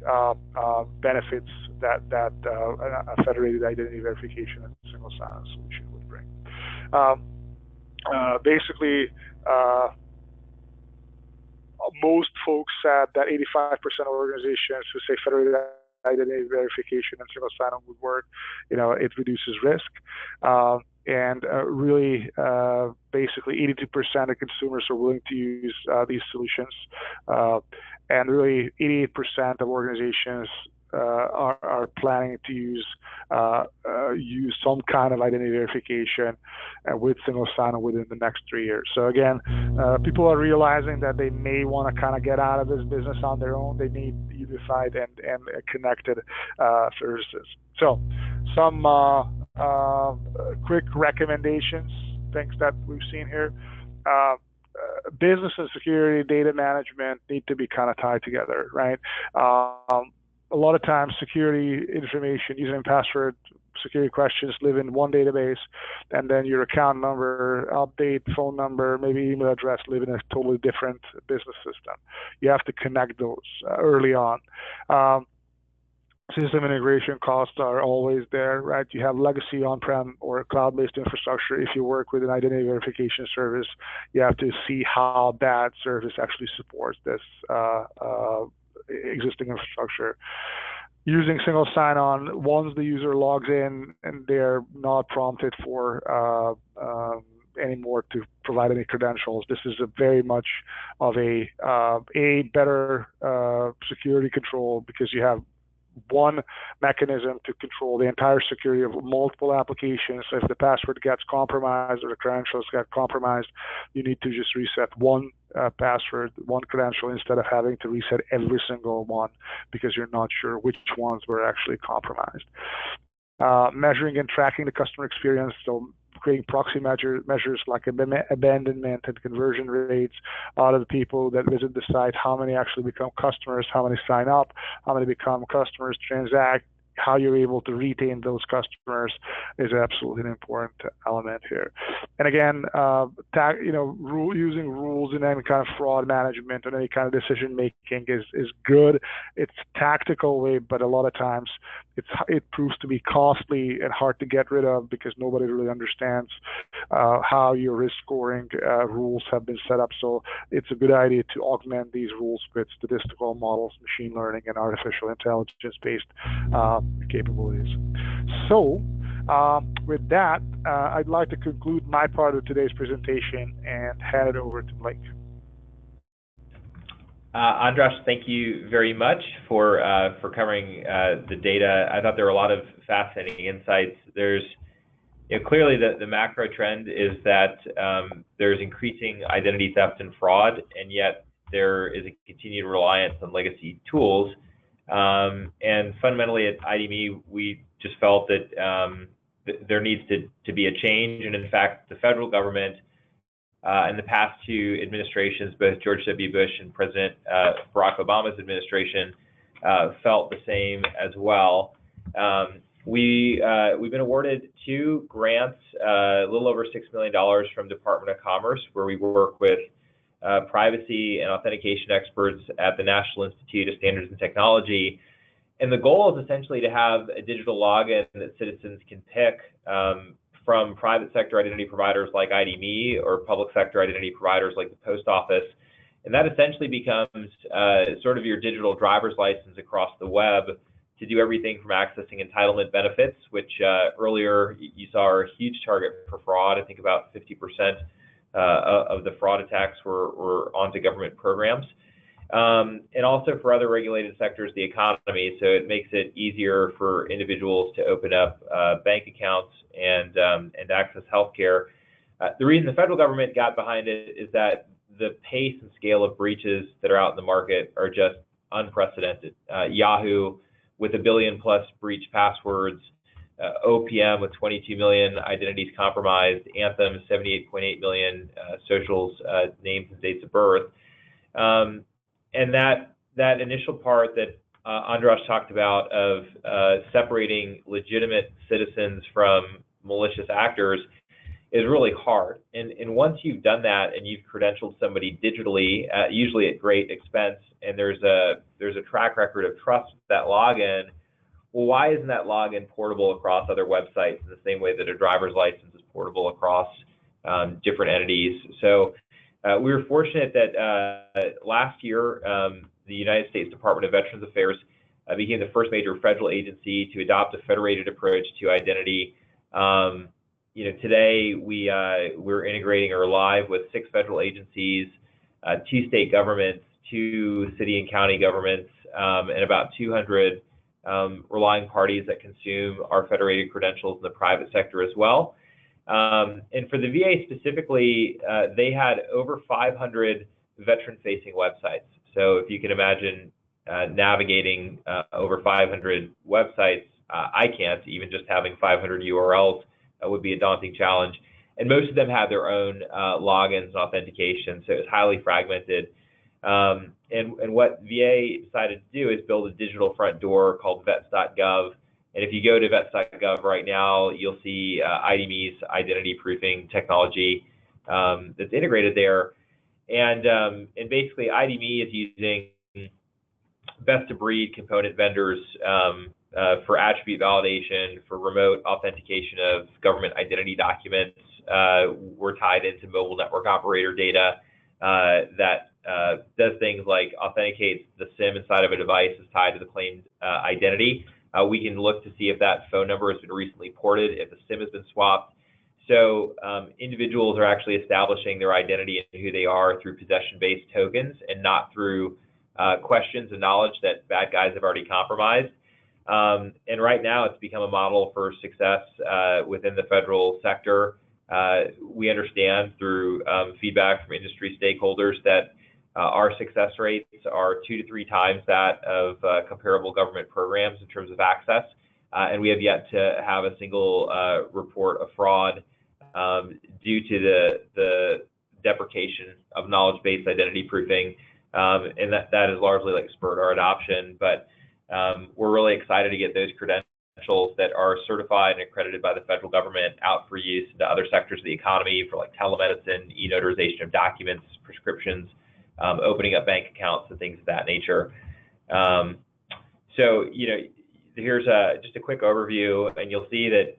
benefits that a federated identity verification and single sign-on solution would bring. Basically, most folks said that 85% of organizations who say federated identity verification and single sign-on would work, it reduces risk. And really, basically 82% of consumers are willing to use these solutions. And really 88% of organizations are planning to use some kind of identity verification with single sign-on within the next 3 years. So again, people are realizing that they may want to kind of get out of this business on their own. They need unified and connected services. So some quick recommendations, things that we've seen here. Business and security, data management need to be kind of tied together, right? A lot of times security information, username, password, security questions live in one database, and then your account number, update, phone number, maybe email address live in a totally different business system. You have to connect those early on. System integration costs are always there, right? You have legacy on-prem or cloud-based infrastructure. If you work with an identity verification service, you have to see how that service actually supports this existing infrastructure. Using single sign-on, once the user logs in and they're not prompted for anymore to provide any credentials, this is a very much of a better security control, because you have one mechanism to control the entire security of multiple applications. So if the password gets compromised or the credentials get compromised, you need to just reset one password, one credential, instead of having to reset every single one because you're not sure which ones were actually compromised. Measuring and tracking the customer experience, so creating proxy measures like abandonment and conversion rates out of the people that visit the site, how many actually become customers, how many sign up, how many become customers, transact, how you're able to retain those customers is absolutely an important element here. And again, using rules in any kind of fraud management or any kind of decision making is good. It's a tactical way, but a lot of times it proves to be costly and hard to get rid of because nobody really understands how your risk scoring rules have been set up. So it's a good idea to augment these rules with statistical models, machine learning, and artificial intelligence-based capabilities. So with that, I'd like to conclude my part of today's presentation and hand it over to Blake. Andras, thank you very much for covering the data. I thought there were a lot of fascinating insights. There's clearly the macro trend is that there's increasing identity theft and fraud, and yet there is a continued reliance on legacy tools. And fundamentally at IDme, we just felt that there needs to be a change. And in fact, the federal government in the past two administrations, both George W. Bush and President Barack Obama's administration felt the same as well. We've been awarded 2 grants, a little over $6 million from Department of Commerce, where we work with privacy and authentication experts at the National Institute of Standards and Technology. And the goal is essentially to have a digital login that citizens can pick from private sector identity providers like IDme or public sector identity providers like the post office. And that essentially becomes sort of your digital driver's license across the web to do everything from accessing entitlement benefits, which earlier you saw are a huge target for fraud. I think about 50% of the fraud attacks were onto government programs. And also for other regulated sectors, the economy. So it makes it easier for individuals to open up bank accounts and access healthcare. The reason the federal government got behind it is that the pace and scale of breaches that are out in the market are just unprecedented. Yahoo with 1 billion plus breach passwords, OPM with 22 million identities compromised, Anthem 78.8 million socials, names and dates of birth. And that initial part that Andras talked about of separating legitimate citizens from malicious actors is really hard. And once you've done that and you've credentialed somebody digitally, usually at great expense, and there's a track record of trust with that login, well, why isn't that login portable across other websites in the same way that a driver's license is portable across different entities? So we were fortunate that last year, the United States Department of Veterans Affairs became the first major federal agency to adopt a federated approach to identity. Today we're integrating or live with 6 federal agencies, 2 state governments, 2 city and county governments, and about 200 relying parties that consume our federated credentials in the private sector as well. And for the VA specifically, they had over 500 veteran-facing websites. So if you can imagine navigating over 500 websites, I can't. Even just having 500 URLs would be a daunting challenge. And most of them have their own logins and authentication, so it's highly fragmented. And what VA decided to do is build a digital front door called vets.gov. And if you go to vets.gov right now, you'll see IDme's identity proofing technology that's integrated there. And basically, IDme is using best-of-breed component vendors for attribute validation, for remote authentication of government identity documents. We're tied into mobile network operator data that does things like authenticates the SIM inside of a device is tied to the claimed identity. We can look to see if that phone number has been recently ported, if the SIM has been swapped. So individuals are actually establishing their identity and who they are through possession-based tokens and not through questions and knowledge that bad guys have already compromised. And right now it's become a model for success within the federal sector. We understand through feedback from industry stakeholders that our success rates are 2 to 3 times that of comparable government programs in terms of access. And we have yet to have a single report of fraud due to the deprecation of knowledge-based identity proofing. And that has largely spurred our adoption. But we're really excited to get those credentials that are certified and accredited by the federal government out for use into other sectors of the economy for like telemedicine, e-notarization of documents, prescriptions, opening up bank accounts and things of that nature. So, here's just a quick overview, and you'll see that,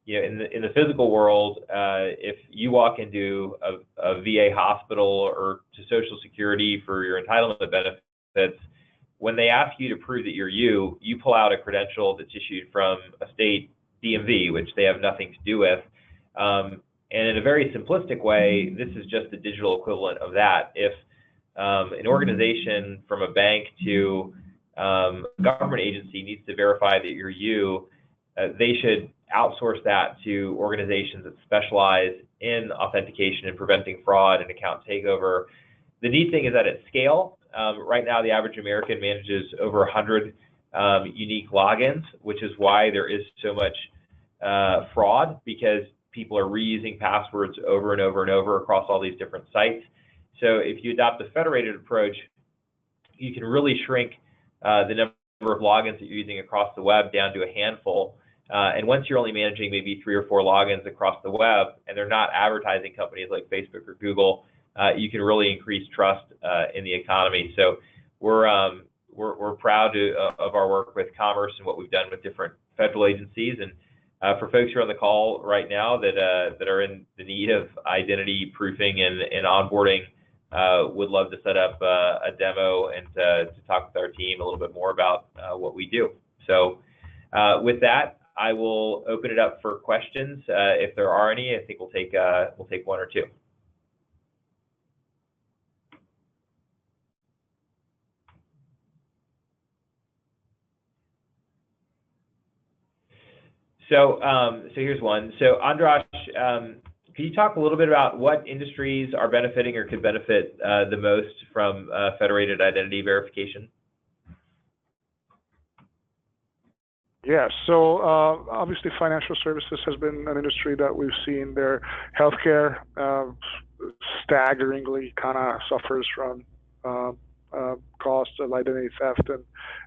in the physical world, if you walk into a VA hospital or to Social Security for your entitlement benefits, when they ask you to prove that you're you pull out a credential that's issued from a state DMV, which they have nothing to do with. And in a very simplistic way, this is just the digital equivalent of that. If an organization from a bank to a government agency needs to verify that you're you, they should outsource that to organizations that specialize in authentication and preventing fraud and account takeover. The neat thing is that at scale, right now the average American manages over 100 unique logins, which is why there is so much fraud, because people are reusing passwords over and over and over across all these different sites. So if you adopt a federated approach, you can really shrink the number of logins that you're using across the web down to a handful. And once you're only managing maybe 3 or 4 logins across the web, and they're not advertising companies like Facebook or Google, you can really increase trust in the economy. So we're proud of our work with Commerce and what we've done with different federal agencies. And for folks who are on the call right now that are in the need of identity proofing and onboarding, would love to set up a demo and to talk with our team a little bit more about what we do. So with that, I will open it up for questions. If there are any, I think we'll take 1 or 2. So here's one. So Andras, can you talk a little bit about what industries are benefiting or could benefit the most from federated identity verification? Yeah, so obviously financial services has been an industry that we've seen there. Healthcare staggeringly kind of suffers from costs of identity theft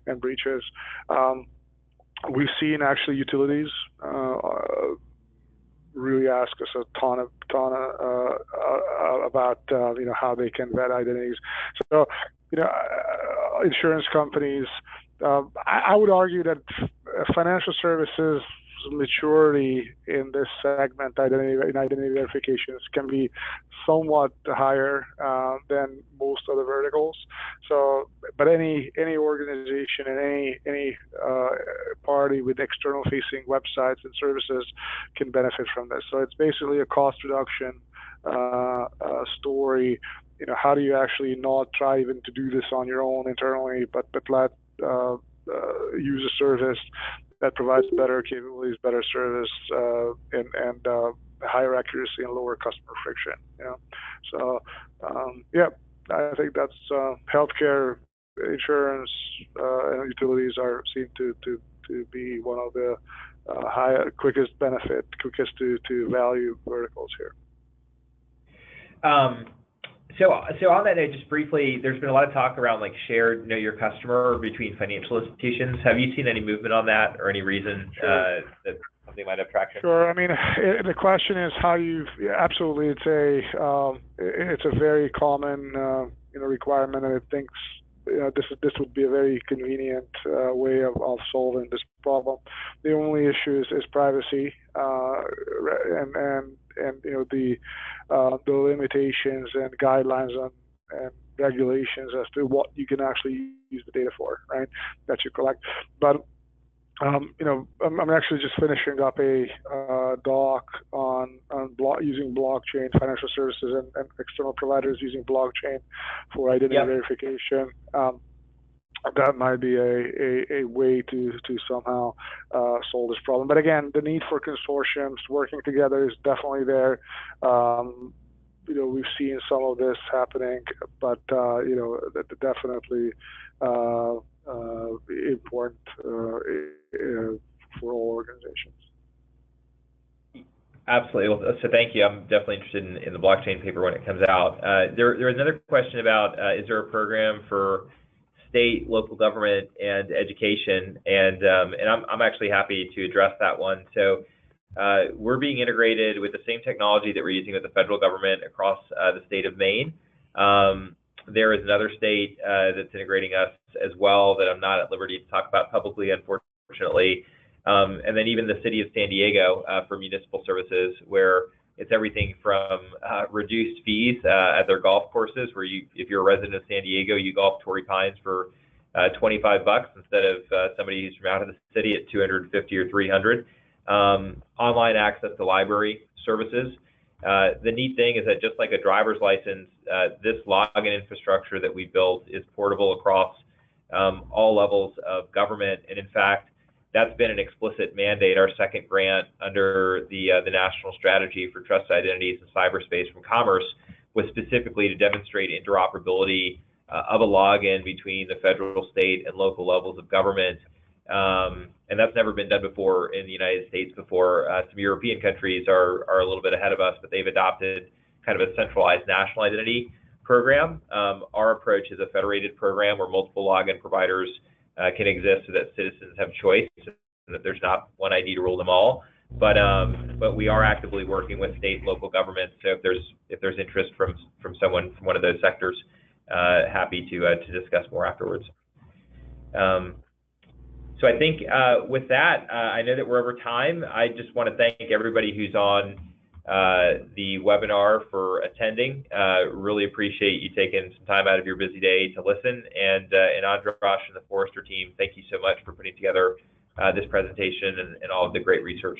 and breaches. We've seen actually utilities really ask us a ton about how they can vet identities. So insurance companies. I would argue that financial services maturity in this segment, identity verifications, can be somewhat higher than most other verticals. So, but any organization and any party with external facing websites and services can benefit from this. So it's basically a cost reduction story. How do you actually not try even to do this on your own internally, but let use a service that provides better capabilities, better service, and higher accuracy and lower customer friction. So yeah, I think that's healthcare, insurance, and utilities are seen to be one of the quickest to value verticals here. So on that note, just briefly, there's been a lot of talk around like shared know your customer between financial institutions. Have you seen any movement on that, or any reason that something might have traction? Sure. I mean, the question is how you. Absolutely, it's a very common requirement, and it thinks this would be a very convenient way of solving this problem. The only issue is privacy, and the limitations and guidelines and regulations as to what you can actually use the data for, right? That you collect. But I'm actually just finishing up a doc on using blockchain, financial services and external providers using blockchain for identity verification. That might be a way to somehow solve this problem. But again, the need for consortiums working together is definitely there. We've seen some of this happening, but definitely important for all organizations. Absolutely. Well, so thank you. I'm definitely interested in the blockchain paper when it comes out. There was another question about is there a program for state, local government, and education, and I'm actually happy to address that one. So we're being integrated with the same technology that we're using with the federal government across the state of Maine. There is another state that's integrating us as well that I'm not at liberty to talk about publicly, unfortunately. And then even the city of San Diego for municipal services, where it's everything from reduced fees at their golf courses, where if you're a resident of San Diego, you golf Torrey Pines for $25 instead of somebody who's from out of the city at $250 or $300. Online access to library services. The neat thing is that just like a driver's license, this login infrastructure that we built is portable across all levels of government. And in fact, that's been an explicit mandate. Our second grant under the National Strategy for Trusted Identities in Cyberspace from Commerce was specifically to demonstrate interoperability of a login between the federal, state, and local levels of government. And that's never been done before in the United States before. Some European countries are a little bit ahead of us, but they've adopted kind of a centralized national identity program. Our approach is a federated program where multiple login providers can exist so that citizens have choice and that there's not one ID to rule them all. But we are actively working with state and local governments. So if there's interest from someone from one of those sectors, happy to discuss more afterwards. So I think with that, I know that we're over time. I just want to thank everybody who's on the webinar for attending. Really appreciate you taking some time out of your busy day to listen. And Andras and the Forrester team, thank you so much for putting together this presentation and all of the great research.